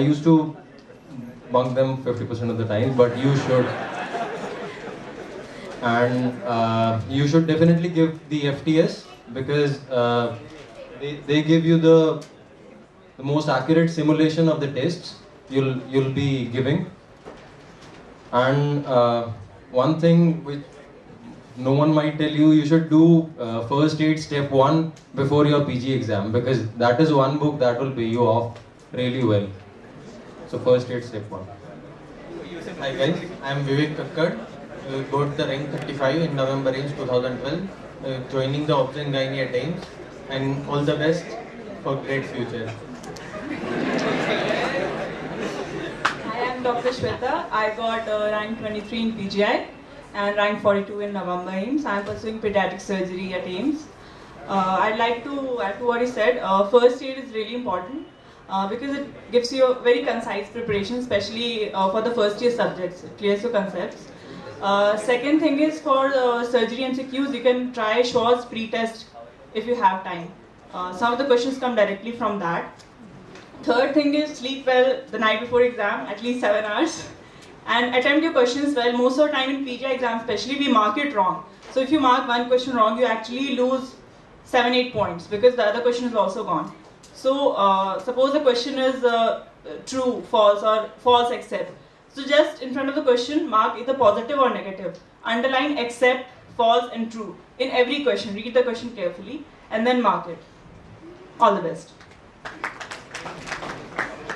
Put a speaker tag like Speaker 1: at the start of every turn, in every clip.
Speaker 1: I used to bunk them 50% of the time, but you should. And you should definitely give the FTS because they give you the most accurate simulation of the tests you'll be giving. And one thing which no one might tell you, you should do first aid step 1 before your PG exam, because that is one book that will pay you off really well. So first aid step 1.
Speaker 2: Hi guys, I am Vivek Kakkad. Got the rank 35 in November AIMS 2012. Joining the Obs and Gynae at AIMS, and all the best for great future.
Speaker 3: Hi, I'm Dr. Shweta. I got rank 23 in PGI and rank 42 in November AIMS. I'm pursuing pediatric surgery at AIMS. I'd like to add to what he said. First aid is really important because it gives you a very concise preparation, especially for the first year subjects. It clears your concepts. Second thing is for surgery MCQs, you can try Shaw's pre-test if you have time. Some of the questions come directly from that. Third thing is sleep well the night before exam, at least 7 hours. And attempt your questions well. Most of the time in PGI exam especially, we mark it wrong. So if you mark one question wrong, you actually lose 7-8 points because the other question is also gone. So suppose the question is true, false, or false except. So just in front of the question, mark either positive or negative. Underline except, false and true in every question. Read the question carefully and then mark it. All the best.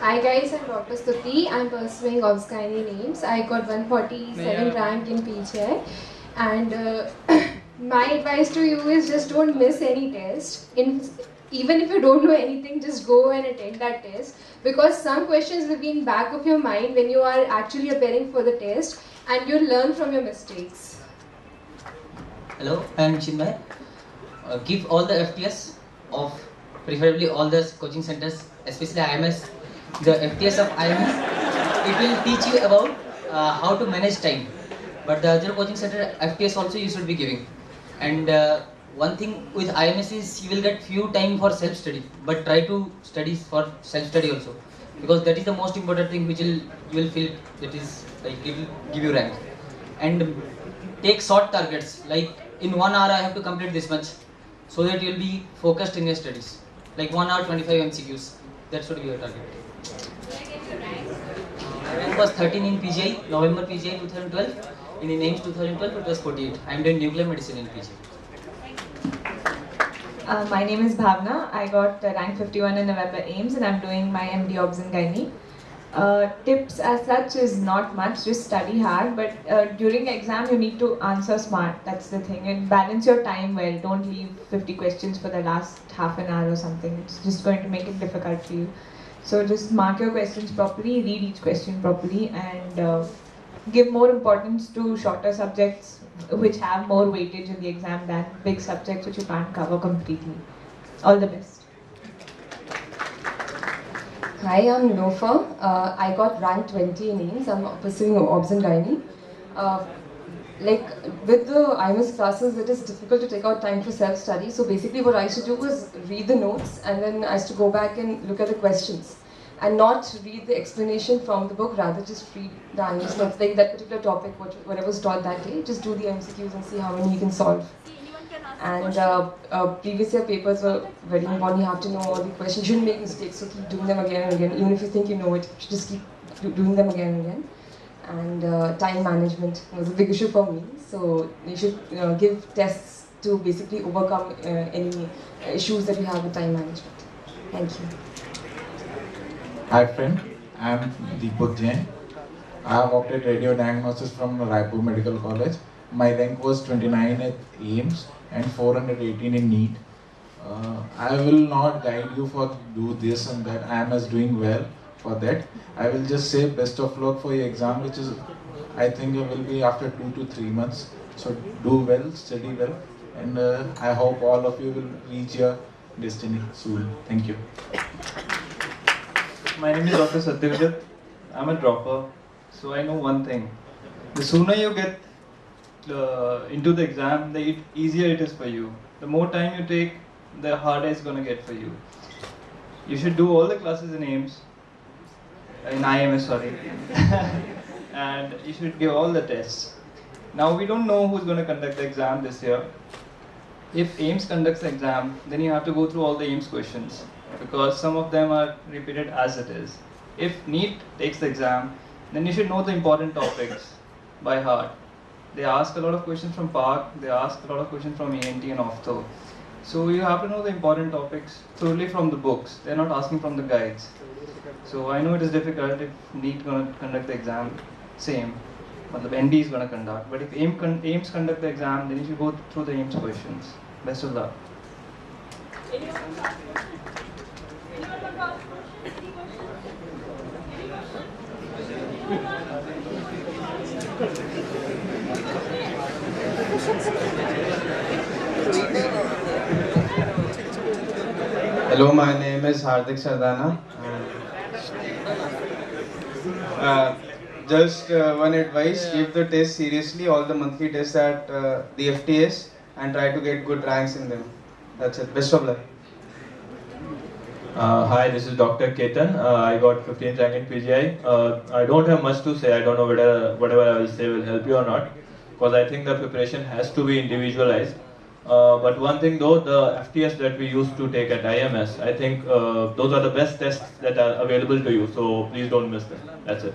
Speaker 4: Hi guys, I'm Dr. Stuti. I'm pursuing Obs Gynae names. I got 147 rank in PGI, and my advice to you is just don't miss any test. Even if you don't know anything, just go and attend that test, because some questions will be in back of your mind when you are actually appearing for the test, and you'll learn from your mistakes.
Speaker 5: Hello, I am Chinmay. Give all the FTS of preferably all the coaching centers, especially IMS. The FTS of IMS, it will teach you about how to manage time. But the other coaching center FTS also you should be giving. And one thing with IMS is you will get few time for self-study, but try to study for self-study also, because that is the most important thing which you will feel that is like give you rank. And take short targets, like in 1 hour I have to complete this much, so that you will be focused in your studies. Like 1 hour 25 MCQs, that should be your target. My rank was 13 in PGI, November PGI 2012. In AIMS 2012 it was 48. I am doing nuclear medicine in PGI.
Speaker 6: My name is Bhavna. I got rank 51 in November AIMS and I'm doing my MD Obs in Gynae. Tips as such is not much, just study hard, but during exam you need to answer smart, that's the thing, and balance your time well. Don't leave 50 questions for the last half an hour or something, it's just going to make it difficult for you. So just mark your questions properly, read each question properly, and give more importance to shorter subjects which have more weightage in the exam than big subjects which you can't cover completely. All the best.
Speaker 7: Hi, I'm Lofa. I got rank 20 in AIMS. I'm pursuing Obs and Gynae. Like with the IMS classes, it is difficult to take out time for self-study. So basically what I used to do was read the notes, and then I used to go back and look at the questions and not read the explanation from the book, rather just read the IMS notes, like that particular topic, whatever was taught that day, just do the MCQs and see how many you can solve. And previous year papers were very important. You have to know all the questions. You shouldn't make mistakes, so keep doing them again and again. Even if you think you know it, you should just keep doing them again and again. And time management was a big issue for me. So you should give tests to basically overcome any issues that you have with time management. Thank you.
Speaker 8: Hi friend, I am Deepak Jain. I have opted radio diagnosis from Raipur Medical College. My rank was 29 at AIMS and 418 in NEET. I will not guide you for do this and that. I am as doing well for that. I will just say best of luck for your exam, which is I think it will be after 2 to 3 months. So do well, study well, and I hope all of you will reach your destiny soon. Thank you.
Speaker 9: My name is Dr. Satyavijat. I'm a dropper, so I know one thing. The sooner you get into the exam, the easier it is for you. The more time you take, the harder it's going to get for you. You should do all the classes in AIMS. in IMS, sorry. And you should give all the tests. Now we don't know who's going to conduct the exam this year. If AIMS conducts the exam, then you have to go through all the AIMS questions because some of them are repeated as it is. If NEET takes the exam, then you should know the important topics by heart. They ask a lot of questions from PARC, they ask a lot of questions from ENT and Ophtho. So you have to know the important topics thoroughly from the books. They're not asking from the guides. So I know it is difficult if NEET going to conduct the exam, same. But the ND is going to conduct. But if AIMS conduct the exam, then you should go through the AIMS questions. Best of luck.
Speaker 10: Hello, my name is Hardik Sardana. Just one advice, give the test seriously, all the monthly tests at the FTS, and try to get good ranks in them. That's it. Best of luck.
Speaker 11: Hi, this is Dr. Ketan. I got 15th rank in PGI. I don't have much to say. I don't know whether whatever I will say will help you or not, because I think the preparation has to be individualized. But one thing though, the FTS that we used to take at IMS, I think those are the best tests that are available to you. So please don't miss them. That's it.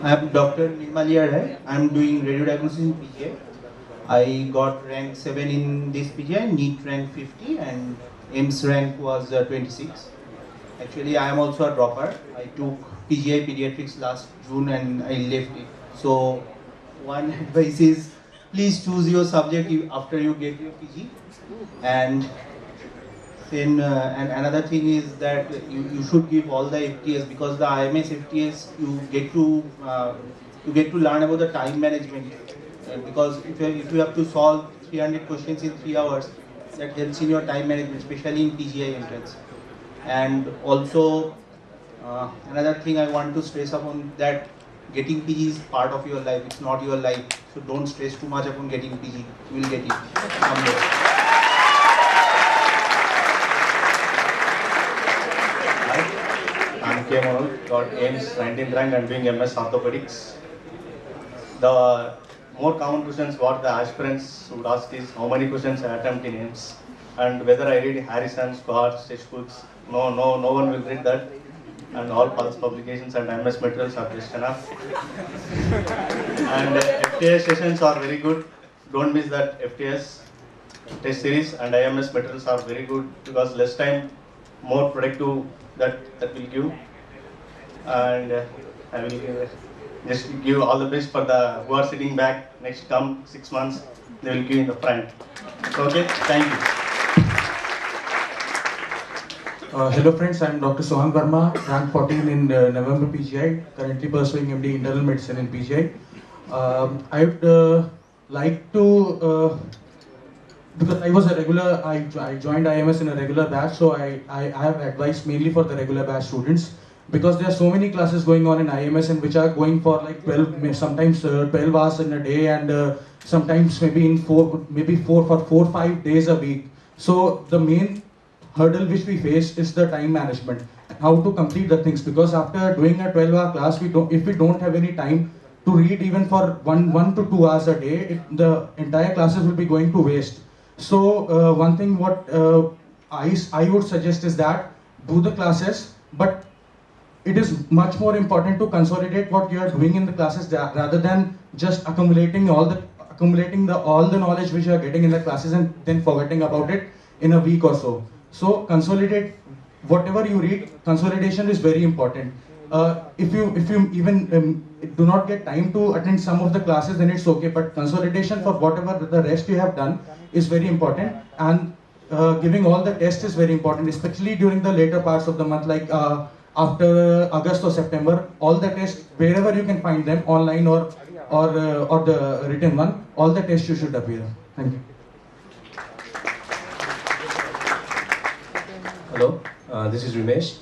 Speaker 12: I am Dr. Nirmali Adhai. I am doing radio diagnosis in PGI. I got rank 7 in this PGI, NEET rank 50 and AIMS rank was 26. Actually, I am also a dropper. I took PGI pediatrics last June and I left it. So one advice is, please choose your subject after you get your PG. And then and another thing is that you should give all the FTS, because the IMS FTS you get to learn about the time management. Because if you have to solve 300 questions in 3 hours, that helps in your time management, especially in PGI entrance. And also another thing I want to stress upon, that getting PG is part of your life, it's not your life. So don't stress too much upon getting PG, you will get it someday.
Speaker 13: I'm K. Manoj, got AIMS 19th rank and doing MS Orthopedics. The more common questions what the aspirants would ask is how many questions I attempt in AIMS and whether I read Harrison, Squartz, textbooks. No one will read that, and all pulse publications and MS materials are just enough. And FTS sessions are very good. Don't miss that FTS test series, and IMS materials are very good because less time, more productive that will give. And I will just give all the best for the who are sitting back next 6 months. They will give in the front. Okay, thank you.
Speaker 14: Hello friends, I am Dr. Soham Verma, rank 14 in November PGI, currently pursuing MD Internal Medicine in PGI. I would like to, because I was a regular, I joined IMS in a regular batch, so I have advice mainly for the regular batch students, because there are so many classes going on in IMS and which are going for like 12, sometimes 12 hours in a day, and sometimes maybe 4 or 5 days a week. So the main hurdle which we face is the time management, how to complete the things, because after doing a 12-hour class, if we don't have any time to read even for 1 to 2 hours a day, the entire classes will be going to waste. So one thing what I would suggest is that do the classes, but it is much more important to consolidate what you are doing in the classes rather than just accumulating all the knowledge which you are getting in the classes and then forgetting about it in a week or so. So consolidate whatever you read. Consolidation is very important. If you even do not get time to attend some of the classes, then it's okay. But consolidation for whatever the rest you have done is very important, and giving all the tests is very important, especially during the later parts of the month, like after August or September. All the tests, wherever you can find them, online or the written one, all the tests you should appear. Thank you.
Speaker 15: Hello, this is Ramesh.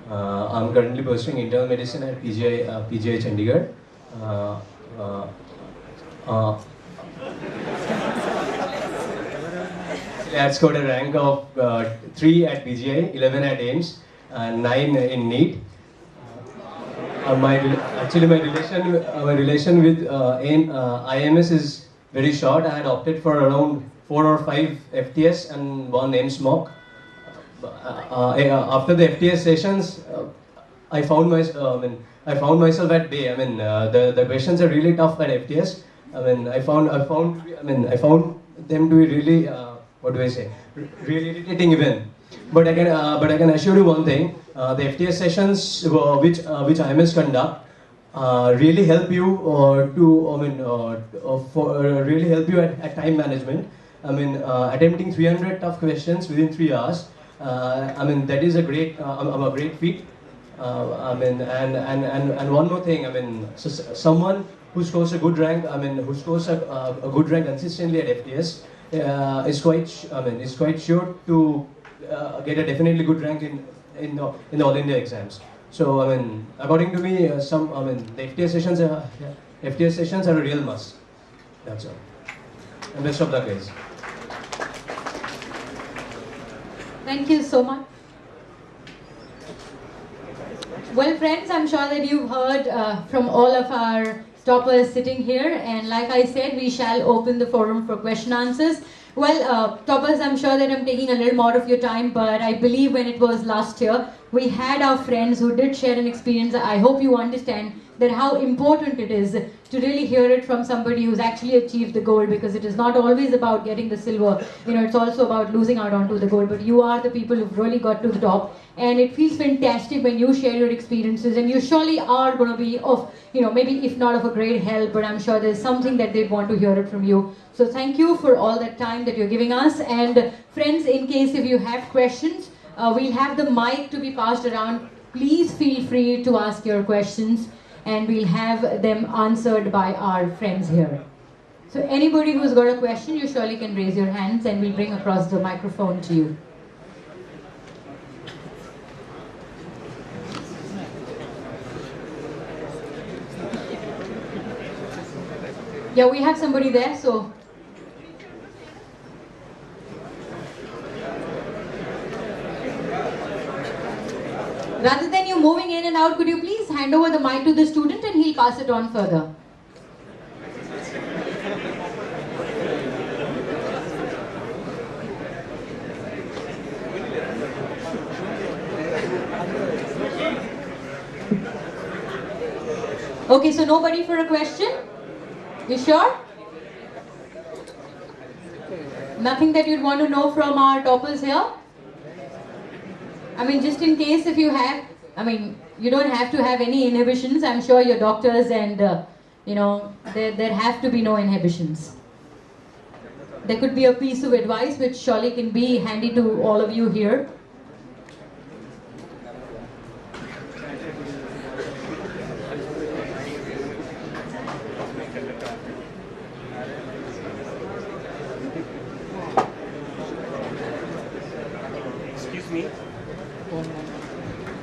Speaker 15: I'm currently pursuing internal medicine at PGI Chandigarh. I had scored a rank of 3 at PGI, 11 at AIMS, and 9 in NEET. Actually, my relation with IMS is very short. I had opted for around 4 or 5 FTS and 1 AIMS mock. After the FTS sessions, I found myself at bay. The questions are really tough at FTS. I found them to be really, really irritating even. But I can assure you one thing: the FTS sessions which IMS conduct really help you really help you at time management. Attempting 300 tough questions within 3 hours. That is a great feat. And one more thing. So someone who scores a good rank, who scores a good rank consistently at FTS is quite sure to get a definitely good rank in the All India exams. So according to me, the FTS sessions are a real must. That's all. And best of luck, guys.
Speaker 16: Thank you so much. Well, friends, I'm sure that you've heard from all of our toppers sitting here, and like I said, we shall open the forum for question answers. Well, toppers, I'm sure that I'm taking a little more of your time, but I believe when it was last year, we had our friends who did share an experience. I hope you understand that how important it is to really hear it from somebody who's actually achieved the goal, because it is not always about getting the silver, it's also about losing out onto the gold. But you are the people who've really got to the top, and it feels fantastic when you share your experiences, and you surely are going to be of, maybe if not of a great help, but I'm sure there's something that they'd want to hear it from you. So thank you for all that time that you're giving us. And friends, in case if you have questions, we'll have the mic to be passed around. Please feel free to ask your questions, and we'll have them answered by our friends here. So anybody who's got a question, you surely can raise your hands and we'll bring across the microphone to you. Yeah, we have somebody there, so. Rather than you moving in and out, could you please hand over the mic to the student and he'll pass it on further. Okay, so nobody for a question? You sure? Nothing that you'd want to know from our toppers here? Just in case if you have, you don't have to have any inhibitions. I'm sure you're doctors and, there have to be no inhibitions. There could be a piece of advice which surely can be handy to all of you here.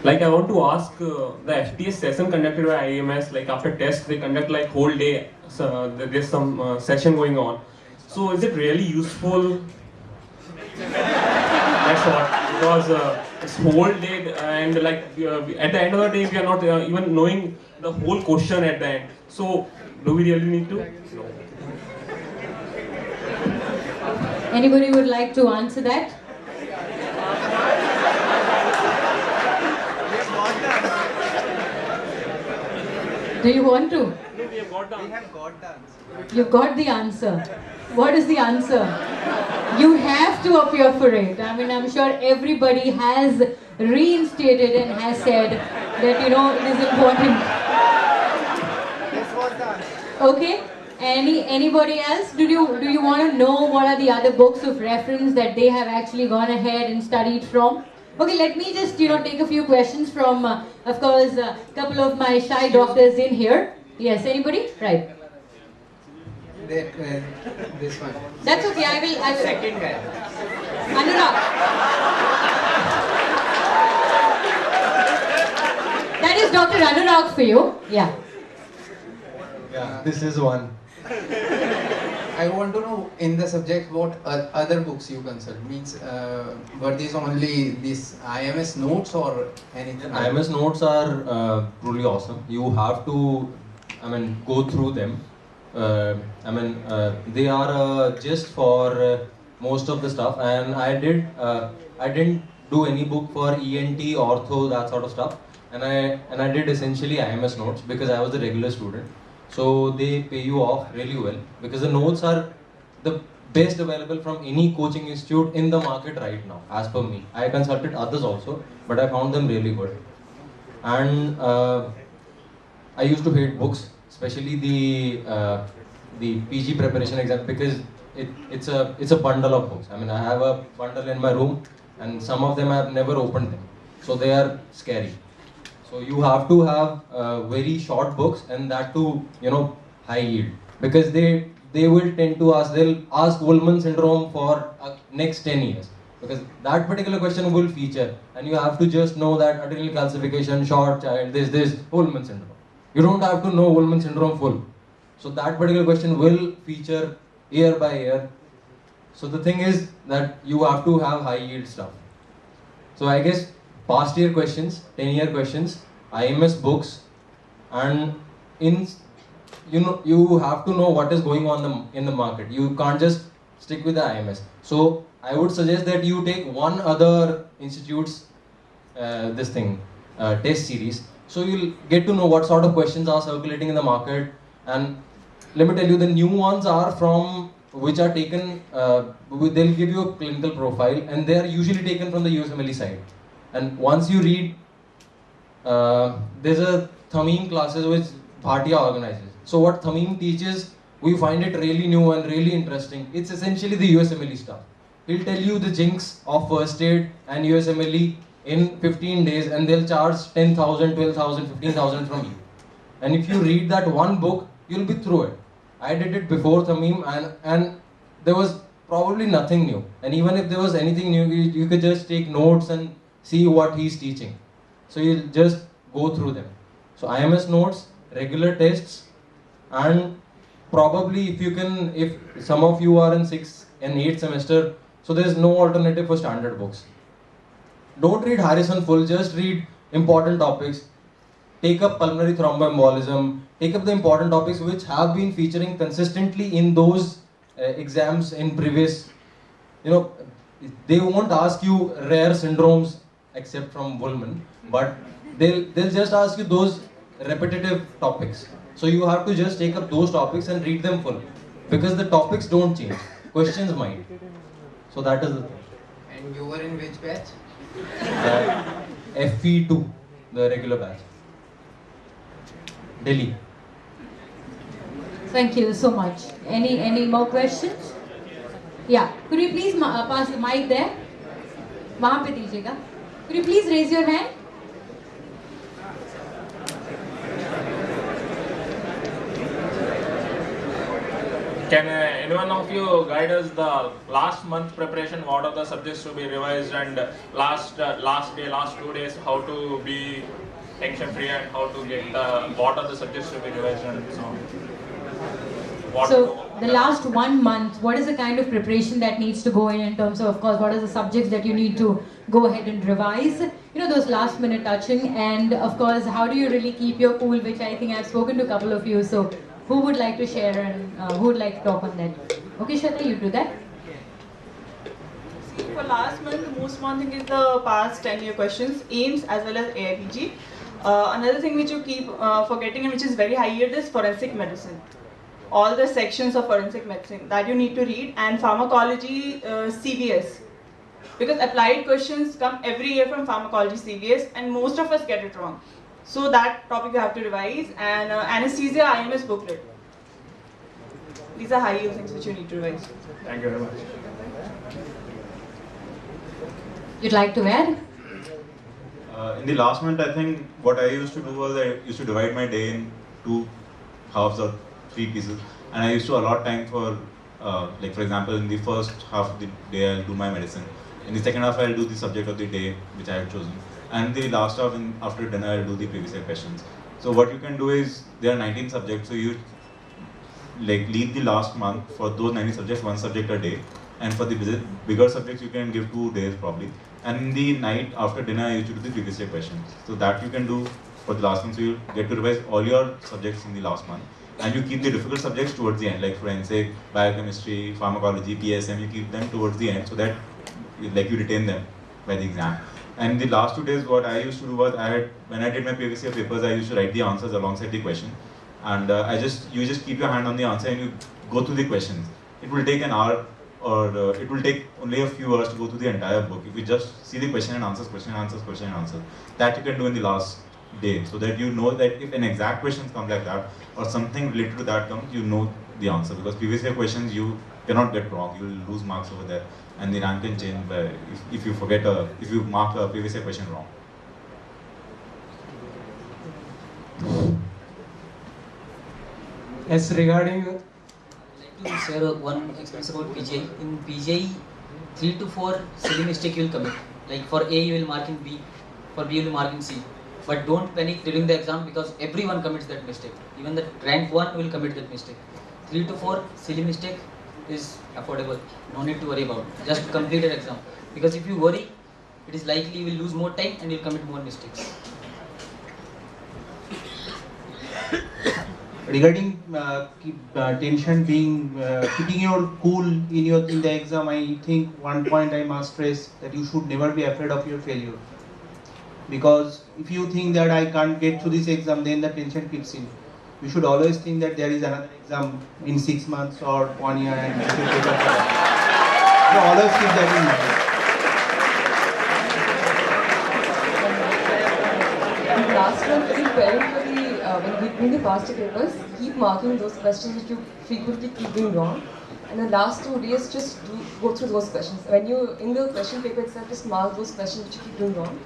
Speaker 17: Like I want to ask the FTS session conducted by IMS, like after test they conduct like whole day, so there's some session going on. So is it really useful? That's what, because it's whole day and like at the end of the day we are not even knowing the whole question at the end. So do we really need to? No.
Speaker 16: Anybody would like to answer that? Do you want to?
Speaker 17: No, we have got the answer.
Speaker 16: You've got the answer. What is the answer? You have to appear for it. I'm sure everybody has reinstated and has said that, it is important.
Speaker 18: This was the answer.
Speaker 16: Okay. Anybody else? Do you want to know what are the other books of reference that they have actually gone ahead and studied from? Okay, let me just take a few questions from, of course, a couple of my shy doctors in here. Yes, anybody? Right.
Speaker 18: This one.
Speaker 16: That's okay. I will.
Speaker 18: Second guy.
Speaker 16: Anurag. That is Dr. Anurag for you. Yeah.
Speaker 1: Yeah, this is one.
Speaker 18: I want to know in the subject what other books you consult. Means were these only these IMS notes or anything?
Speaker 1: IMS notes are truly awesome. You have to, go through them. They are just for most of the stuff, and I didn't do any book for ENT, ortho, that sort of stuff, and I did essentially IMS notes because I was a regular student. So they pay you off really well because the notes are the best available from any coaching institute in the market right now, as per me. I consulted others also, but I found them really good. And I used to hate books, especially the PG preparation exam, because it's a bundle of books. I have a bundle in my room, and some of them I have never opened them, so they are scary. So you have to have very short books, and that too, high yield, because they will tend to ask, they'll ask Wolman syndrome for next 10 years, because that particular question will feature, and you have to just know that adrenal calcification, short child, this Wolman syndrome. You don't have to know Wolman syndrome full. So that particular question will feature year by year. So the thing is that you have to have high yield stuff. So I guess past year questions, 10-year questions, IMS books, and you have to know what is going on in the market. You can't just stick with the IMS. So I would suggest that you take one other institute's test series. So you'll get to know what sort of questions are circulating in the market. And let me tell you, the new ones are from which are taken, they'll give you a clinical profile, and they are usually taken from the USMLE side. And once you read, there's a Thamim classes which Bhatia organizes. So what Thamim teaches, we find it really new and really interesting. It's essentially the USMLE stuff. He'll tell you the jinx of first aid and USMLE in 15 days, and they'll charge 10,000, 12,000, 15,000 from you. And if you read that one book, you'll be through it. I did it before Thamim, and there was probably nothing new. And even if there was anything new, you could just take notes and see what he's teaching. So you'll just go through them. So IMS notes, regular tests, and probably if some of you are in 6th and 8th semester, so there's no alternative for standard books. Don't read Harrison full, just read important topics. Take up pulmonary thromboembolism, take up the important topics which have been featuring consistently in those exams in previous, they won't ask you rare syndromes except from Wolman, but they'll just ask you those repetitive topics. So you have to just take up those topics and read them full, because the topics don't change, questions might. So that is the thing.
Speaker 18: And you were in which batch?
Speaker 1: FE2, the regular batch. Delhi.
Speaker 16: Thank you so much. Any more questions? Yeah. Could you please pass the mic there? वहाँ पे दीजिएगा. Could you please raise your hand?
Speaker 17: Can anyone of you guide us the last month preparation? What are the subjects to be revised, and last day, last 2 days, how to be tension free, and how to get what are the subjects to be revised, and so on.
Speaker 16: So the last 1 month, what is the kind of preparation that needs to go in terms of course, what are the subjects that you need to go ahead and revise? Those last minute touching, and of course, how do you really keep your cool, which I think I've spoken to a couple of you. So who would like to share and who would like to talk on that? Okay, Shweta, you do that.
Speaker 3: See, for last month, the most important thing is the past 10-year questions, AIMS as well as AIPG. Another thing which you keep forgetting and which is very high yield is forensic medicine. All the sections of forensic medicine that you need to read, and pharmacology CVS. Because applied questions come every year from pharmacology CVS, and most of us get it wrong. So that topic you have to revise, and anesthesia IMS booklet. These are high yield things which you need to revise.
Speaker 17: Thank you very much.
Speaker 16: You'd like to add?
Speaker 19: In the last month, I think what I used to do was I used to divide my day in 2 halves or 3 pieces, and I used to allot time for, like for example, in the first half of the day I'll do my medicine. In the second half I'll do the subject of the day which I have chosen, and the last half after dinner I'll do the previous year questions. So what you can do is, there are 19 subjects, so you like leave the last month for those 90 subjects, one subject a day, and for the bigger subjects you can give 2 days probably. And in the night after dinner I used to do the previous year questions. So that you can do for the last month. So you get to revise all your subjects in the last month, and you keep the difficult subjects towards the end, like forensic, biochemistry, pharmacology, PSM. You keep them towards the end so that like you retain them by the exam. And the last 2 days, what I used to do was, when I did my previous year papers, I used to write the answers alongside the question, and you just keep your hand on the answer and you go through the questions. It will take an hour, or it will take only a few hours to go through the entire book. If you just see the question and answers, question and answers, question and answers, that you can do in the last day, so that you know that if an exact question comes like that, or something related to that comes, you know the answer. Because previous year questions you cannot get wrong, you will lose marks over there, and the rank can change if you if you mark a previous year question wrong.
Speaker 20: Yes, regarding.
Speaker 5: I'd like to share one experience about PGI. In PGI, 3 to 4 silly mistake you will commit. Like for A you will mark in B, for B you will mark in C. But don't panic during the exam, because everyone commits that mistake. Even the rank 1 will commit that mistake. 3 to 4 silly mistake is affordable. No need to worry about it. Just complete an exam. Because if you worry, it is likely you will lose more time and you will commit more mistakes.
Speaker 12: Regarding tension being keeping your cool in the exam, I think one point I must stress that you should never be afraid of your failure. Because if you think that I can't get through this exam, then the tension kicks in. You should always think that there is another exam in 6 months or 1 year, and you should prepare for that. So always keep that in mind.
Speaker 7: And last one, keep preparing for the when we bring the past papers, keep marking those questions which you frequently keep doing wrong. And the last 2 days, just go through those questions. When you in the question paper itself, just mark those questions which you keep doing wrong.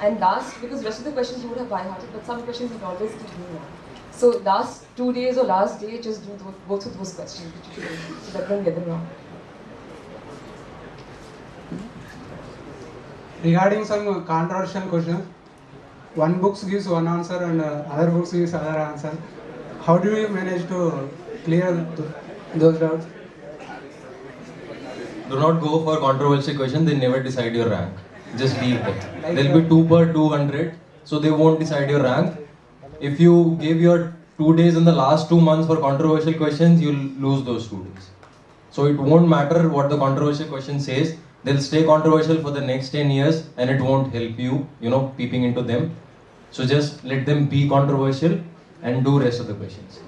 Speaker 7: And last, because rest of the questions you would have by-hearted, but some questions you always keep doing wrong. So last 2 days or last day, just go through those questions which you should do, so that you don't get them wrong.
Speaker 20: Regarding some controversial questions, one book gives one answer and other books gives other answer. How do you manage to clear those doubts?
Speaker 1: Do not go for controversial questions, they never decide your rank. Just leave them. There'll be 2 per 200, so they won't decide your rank. If you give your 2 days in the last 2 months for controversial questions, you'll lose those 2 days. So it won't matter what the controversial question says, they'll stay controversial for the next 10 years and it won't help you, peeping into them. So just let them be controversial and do rest of the questions.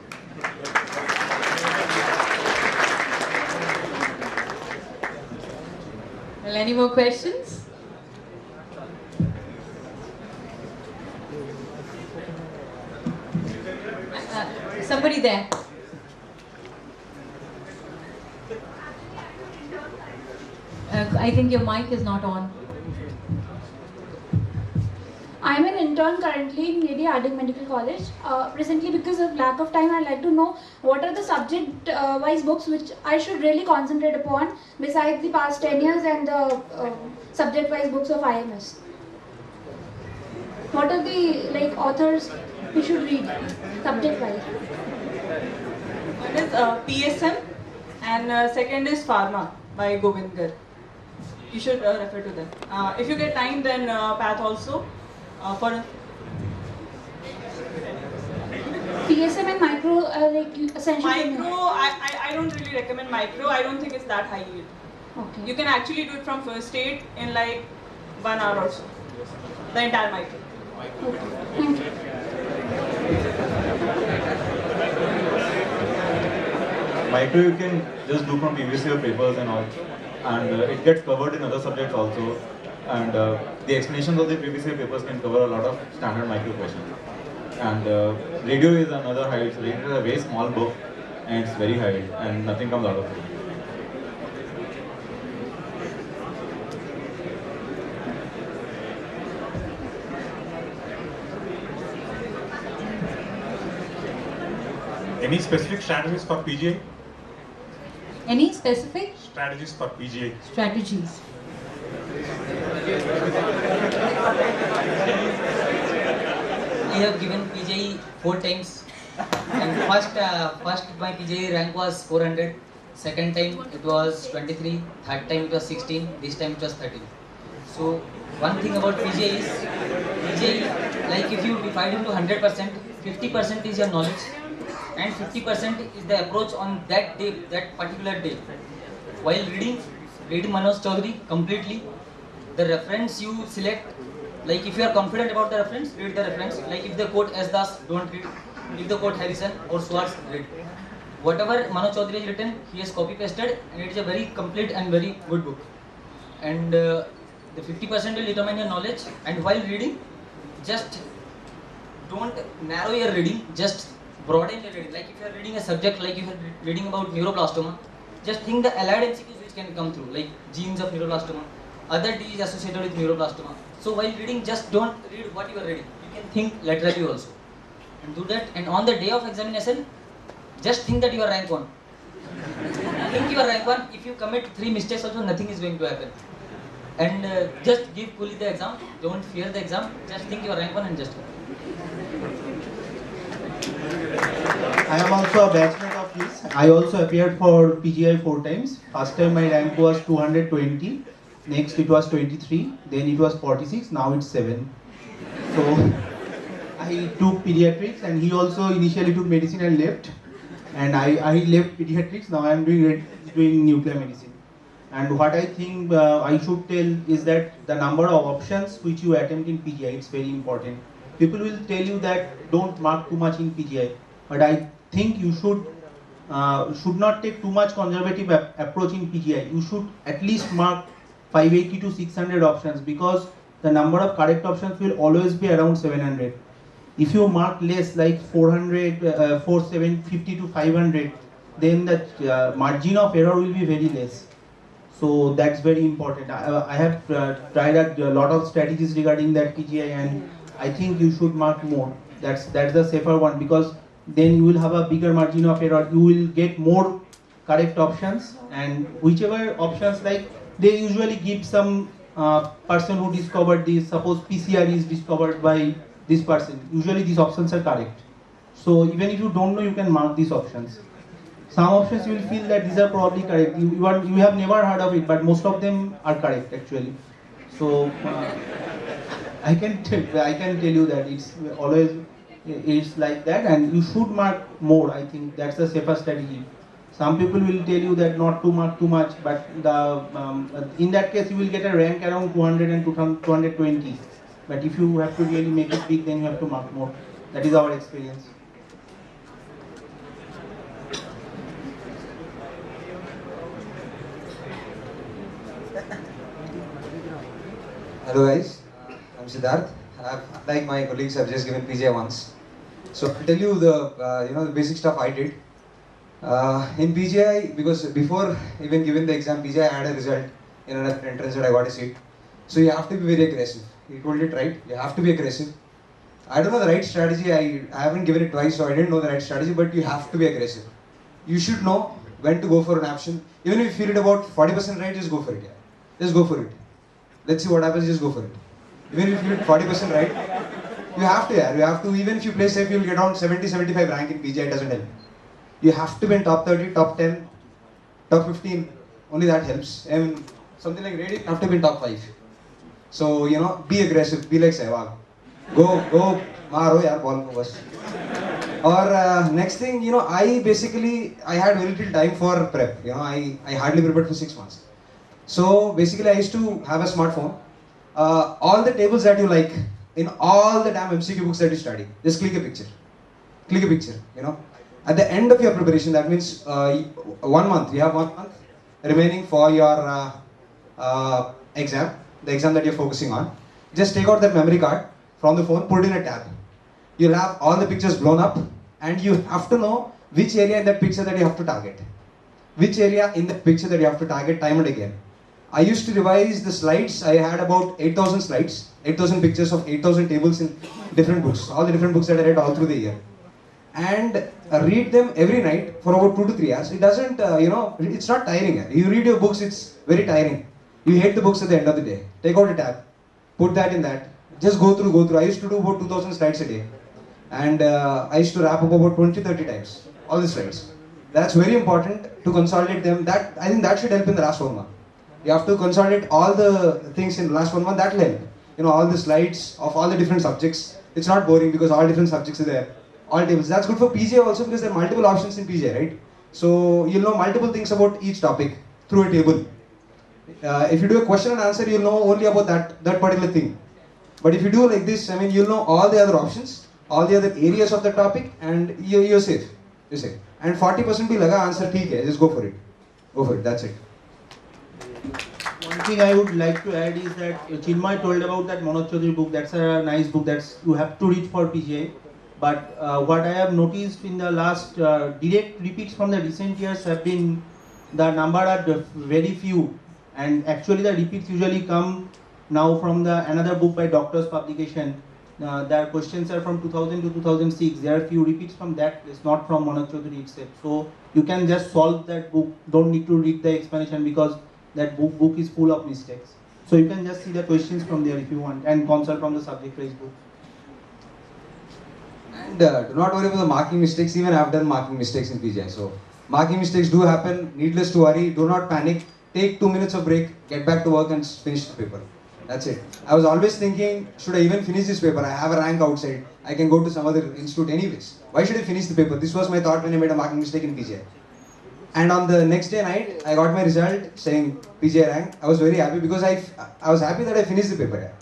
Speaker 16: Well, any more questions? Somebody there. I think your mic is not on.
Speaker 21: I'm an intern currently in Lady Hardinge Medical College. Presently, because of lack of time, I'd like to know what are the subject-wise books which I should really concentrate upon besides the past 10 years and the subject-wise books of IMS. What are the authors we should read subject-wise?
Speaker 3: One is PSM and second is Pharma by Govind Garg. You should refer to them. If you get time, then Path also. For
Speaker 21: PSM and micro, essential.
Speaker 3: Micro, I don't really recommend micro. I don't think it's that high yield.
Speaker 21: Okay.
Speaker 3: You can actually do it from first aid in like 1 hour or so. The entire micro.
Speaker 21: Okay. Thank you.
Speaker 19: Micro you can just do from previous year papers and all, and it gets covered in other subjects also, and the explanations of the previous year papers can cover a lot of standard micro questions. And radio is another highlight. So radio is a very small book and it's very high and nothing comes out of it.
Speaker 22: Any specific strategies for PGI?
Speaker 16: Any specific?
Speaker 22: Strategies for PGI.
Speaker 16: Strategies.
Speaker 5: We have given PGI 4 times And first my PGI rank was 400. Second time it was 23. Third time it was 16. This time it was 13. So one thing about PGI is, like if you divide into 100%, 50% is your knowledge, and 50% is the approach on that day, that particular day. While reading, read Manoj Chaudhary completely. The reference you select, like if you are confident about the reference, read the reference. Like if the quote S. Das, don't read. If the quote Harrison or Schwartz, read. Whatever Manoj Chaudhary has written, he has copy pasted, and it is a very complete and very good book. And the 50% will determine your knowledge. And while reading, just don't narrow your reading, just broaden your reading. Like if you are reading a subject, like if you are reading about neuroblastoma, just think the allied MCQs which can come through, like genes of neuroblastoma, other disease associated with neuroblastoma. So while reading, just don't read what you are reading. You can think laterally also. And do that. And on the day of examination, just think that you are rank 1. Think you are rank 1. If you commit 3 mistakes also, nothing is going to happen. And just give coolly the exam. Don't fear the exam. Just think you are rank 1 and just go.
Speaker 12: I am also a batchmate of his. I also appeared for PGI 4 times. First time my rank was 220. Next it was 23. Then it was 46. Now it's 7. So I took pediatrics, and he also initially took medicine and left. And I left pediatrics. Now I am doing nuclear medicine. And what I think I should tell is that the number of options which you attempt in PGI is very important. People will tell you that don't mark too much in PGI, but I think you should not take too much conservative approach in PGI. You should at least mark 580 to 600 options, because the number of correct options will always be around 700. If you mark less, like 400, 750 to 500, then the margin of error will be very less. So that's very important. I have tried a lot of strategies regarding that PGI, and I think you should mark more. That's the safer one, because then you will have a bigger margin of error. You will get more correct options, and whichever options, like they usually give some person who discovered this. Suppose PCR is discovered by this person. Usually these options are correct. So even if you don't know, you can mark these options. Some options you will feel that these are probably correct. You have never heard of it, but most of them are correct actually. So I can tell you that it's always like that, and you should mark more. I think that's the safer strategy. Some people will tell you that not to mark too much, but in that case you will get a rank around 200 and 220. But if you have to really make it big, then you have to mark more. That is our experience.
Speaker 2: Hello guys, I'm Siddharth. Like my colleagues, I've just given PGI once. So I'll tell you the basic stuff I did. In PGI, because before even giving the exam, PGI had a result in an entrance that I got a seat. So you have to be very aggressive. He told it right, you have to be aggressive. I don't know the right strategy, I haven't given it twice, so I didn't know the right strategy, but you have to be aggressive. You should know when to go for an option. Even if you feel it about 40% right, just go for it. Yeah. Just go for it. Let's see what happens, just go for it. Even if you feel 40% right, you have to, yeah. You have to, even if you play safe, you'll get around 70-75 rank in PGI, it doesn't help. You have to be in top 30, top 10, top 15, only that helps. And something like radio, you have to be in top 5. So, be aggressive, be like Sehwag. Go, maro yaar ball ko bas. Or next thing, I had very little time for prep. I hardly prepared for 6 months. So basically I used to have a smartphone. All the tables that you like, in all the damn MCQ books that you study, just click a picture. Click a picture, At the end of your preparation, that means 1 month, you have 1 month remaining for your exam, the exam that you're focusing on. Just take out that memory card from the phone, put it in a tab. You'll have all the pictures blown up, and you have to know which area in that picture that you have to target. Which area in the picture that you have to target time and again. I used to revise the slides. I had about 8,000 slides, 8,000 pictures of 8,000 tables in different books, all the different books that I read all through the year. And read them every night for about 2 to 3 hours. It doesn't, it's not tiring. You read your books, it's very tiring. You hate the books at the end of the day. Take out a tab, put that in that. Just go through. I used to do about 2,000 slides a day. and I used to wrap up about 20-30 times, all the slides. That's very important to consolidate them. That I think that should help in the last 1 month. You have to consolidate all the things in the last 1 month. That will help. You know, all the slides of all the different subjects. It's not boring because all different subjects are there. All tables. That's good for PGI also because there are multiple options in PGI, right? So you'll know multiple things about each topic through a table. If you do a question and answer, you'll know only about that particular thing. But if you do like this, I mean, you'll know all the other options, all the other areas of the topic, and you're safe. You're safe. And 40% bhi laga answer theek hai. Just go for it. Go for it. That's it.
Speaker 12: One thing I would like to add is that Chinmay told about that Manoj Chaudhary book. That's a nice book. That's you have to read for PGI. But what I have noticed in the last direct repeats from the recent years have been the number are very few, and actually the repeats usually come now from another book by Doctor's publication. Their questions are from 2000 to 2006. There are few repeats from that. It's not from Manoj Chaudhary itself. So you can just solve that book. Don't need to read the explanation because that book is full of mistakes. So you can just see the questions from there if you want and consult from the subject-wise book.
Speaker 2: And do not worry about the marking mistakes. Even I have done marking mistakes in PGI. So marking mistakes do happen. Needless to worry. Do not panic. Take 2 minutes of break. Get back to work and finish the paper. That's it. I was always thinking, should I even finish this paper? I have a rank outside. I can go to some other institute anyways. Why should I finish the paper? This was my thought when I made a marking mistake in PGI. And on the next day night, I got my result saying PGI rank. I was very happy because I was happy that I finished the paper.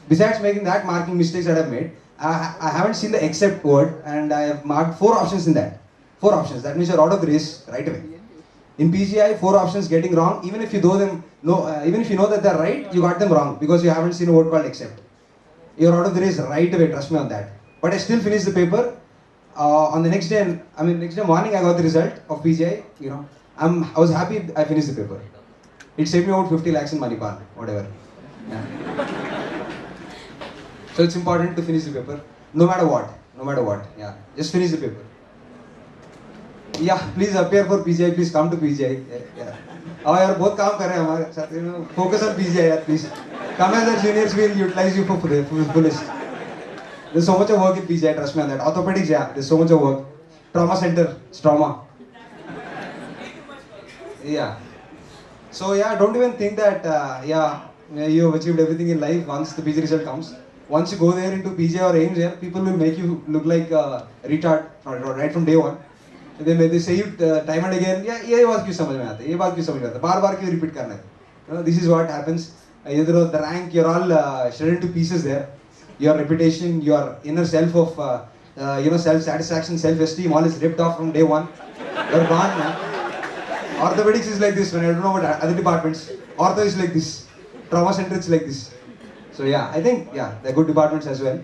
Speaker 2: Besides making that marking mistakes that I've made, I haven't seen the except word and I have marked 4 options in that. 4 options. That means you're out of the race right away. In PGI, 4 options getting wrong, even if you know that they're right, you got them wrong because you haven't seen a word called except. You're out of the race right away, trust me on that. But I still finished the paper. On the next day, next day morning, I got the result of PGI. You know, I was happy I finished the paper. It saved me about 50 lakhs in Manipal, whatever. Yeah. So it's important to finish the paper, no matter what. No matter what. Yeah, just finish the paper. Yeah, please appear for PGI. Please come to PGI. Yeah. Oh, यार बहुत काम कर रहे हैं हमारे साथ. You know, focus on PGI, यार, please. Come as our juniors, we'll utilize you for fullest. There's so much of work in PGI. Trust me on that. Orthopedics, yeah. There's so much of work. Trauma center, trauma. Yeah. So yeah, don't even think that you have achieved everything in life once the PG result comes. Once you go there into PGI or AIMS, yeah, people will make you look like a retard right from day one. They say you time and again, ये बात क्यों समझ में आता है, ये बात क्यों समझ में आता है, बार-बार क्यों repeat करना है. You know, this is what happens. The rank, you're all shredded to pieces there. Your reputation, your inner self of self-satisfaction, self-esteem, all is ripped off from day one. You're gone, man. Orthopedics is like this, man. I don't know about other departments. Ortho is like this. Trauma center is like this. So yeah, I think they're good departments as well.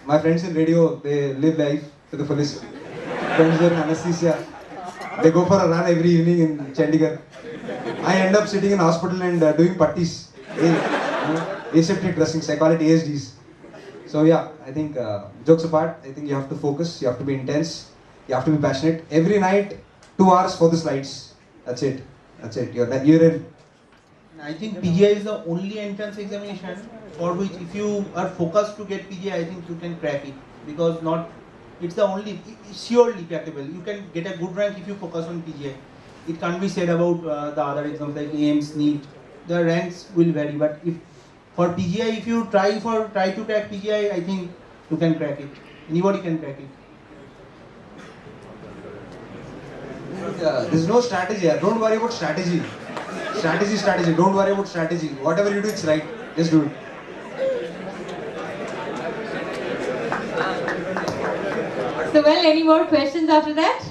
Speaker 2: My friends in radio, they live life to the fullest. Friends there in anesthesia, they go for a run every evening in Chandigarh. I end up sitting in hospital and doing pattis, aseptic dressings, I call it ASDs. So yeah, I think jokes apart, I think you have to focus, you have to be intense, you have to be passionate. Every night, 2 hours for the slides. That's it. That's it. You're in.
Speaker 12: I think PGI is the only entrance examination for which if you are focused to get PGI, I think you can crack it. Because it's the only, surely crackable. You can get a good rank if you focus on PGI. It can't be said about the other exams like AIMS, NEET. The ranks will vary, but if for PGI, if you try to crack PGI, I think you can crack it. Anybody can crack it.
Speaker 2: There's no strategy. Don't worry about strategy. Strategy. Don't worry about strategy. Whatever you do, it's right. Just do it.
Speaker 16: So well, any more questions after that?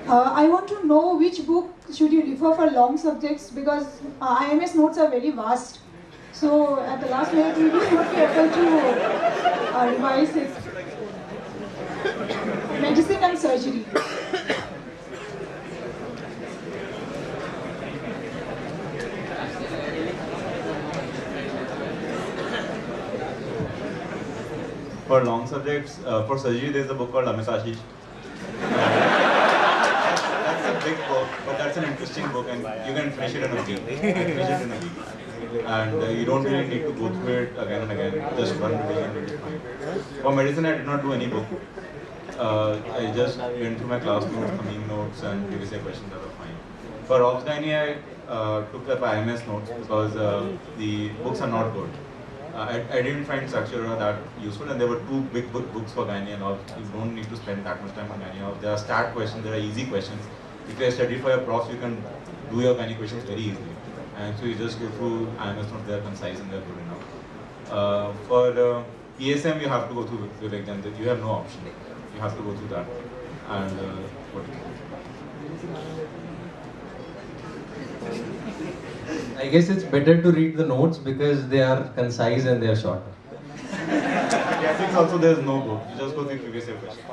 Speaker 21: I want to know which book should you refer for long subjects because IMS notes are very vast. So at the last minute, you will not be able to revise it. Medicine and surgery.
Speaker 19: For long subjects, for surgery, there's a book called Amisashish. That's a big book, but that's an interesting book and you can finish it in a week. and you don't really need to go through it again and again. Just one revision will be fine. For medicine, I did not do any book. I just went through my class notes, coming notes, and previous year questions that were fine. For Obs Gynae, I took up IMS notes because the books are not good. I didn't find structure that useful, and there were two big books for Gynae and all. You don't need to spend that much time on Gynae. There are stat questions, there are easy questions. If you have studied for your profs, you can do your Gynae questions very easily. And so you just go through IMS notes, they are concise and they are good enough. For PSM, you have to go through Vivek Chandra. You have no option. You have to go through that. And
Speaker 1: I guess it's better to read the notes because they are concise and they are short.
Speaker 19: Ethics also, there is no book. You just go through previous year questions.